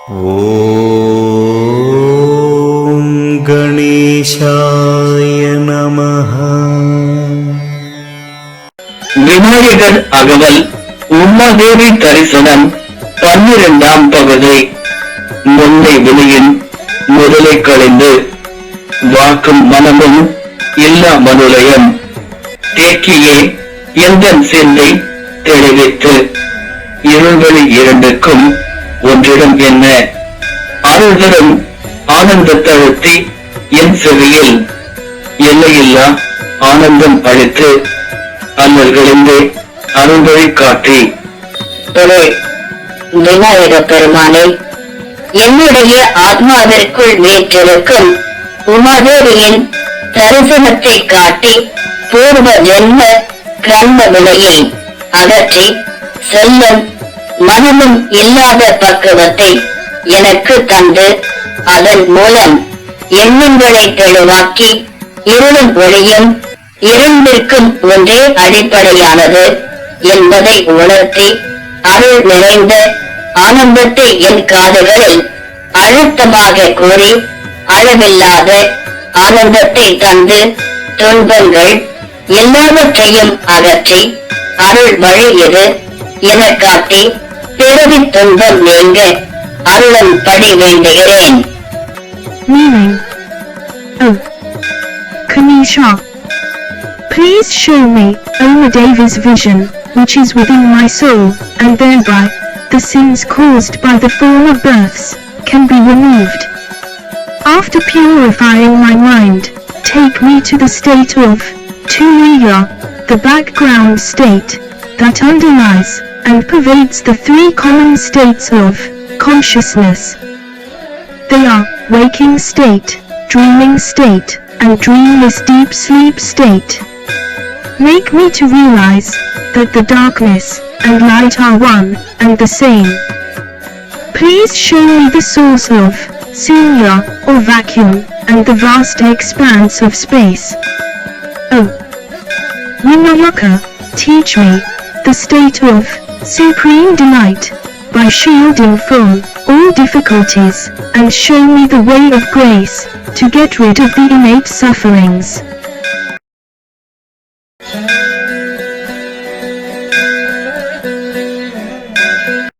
ஓம் கணேசாய நமஹ. விநாயகர் அகவல் உமாதேவி தரிசனம் 12ஆம் பகுதி. முன்னை வினையின் முதலை களைந்து வாக்கும் மனமும் இல்லா மனுலயம் தேக்கியே எந்தன் சிந்தை தெளிவித்து இருள்வழி இரண்டுக்கும் ஒன்றிடம் என்ன அருள்தரும் ஆனந்தத்தழுத்தி என் செவியில் எல்லையில்லா ஆனந்தம் அளித்து அல்லல்களின்றே அருள்வழி காட்டி விநாயக பெருமானே, என்னுடைய ஆத்மாவிற்குள் வீற்றிருக்கும் உமாதேவியின் தரிசனத்தை காட்டி பூர்வ ஜென்ம கர்ம விலையை அகற்றி செல்லும் மனமும் இல்லாத பக்குவத்தை எனக்கு தந்து அதன் மூலம் எண்ணங்களை தெளிவாக்கி இருளும் ஒளியும் இரண்டிற்கும் ஒன்றே அடிப்படையானது என்பதை உணர்த்தி அருள் நிறைந்த ஆனந்தத்தை என் காதுகளில் அழுத்தமாக கூறி அளவில்லாத ஆனந்தத்தை தந்து துன்பங்கள் எல்லாவற்றையும் அகற்றி அருள் வழி எது என காட்டி பிறவி துன்பம் நீங்க அருளும் படி வேண்டுகிறேன். Meaning. Oh, Ganesha, please show me Umadevi's vision, which is within my soul, and thereby the sins caused by the former births can be removed. After purifying my mind, take me to the state of Turiya, the background state that underlies and pervades the three common states of consciousness. They are waking state, dreaming state, and dreamless deep sleep state. Make me to realize that the darkness and light are one and the same. Please show me the source of Sunya or vacuum and the vast expanse of space. Oh, Vinayaka, teach me the state of supreme delight by shielding from all difficulties and show me the way of grace to get rid of the innate sufferings.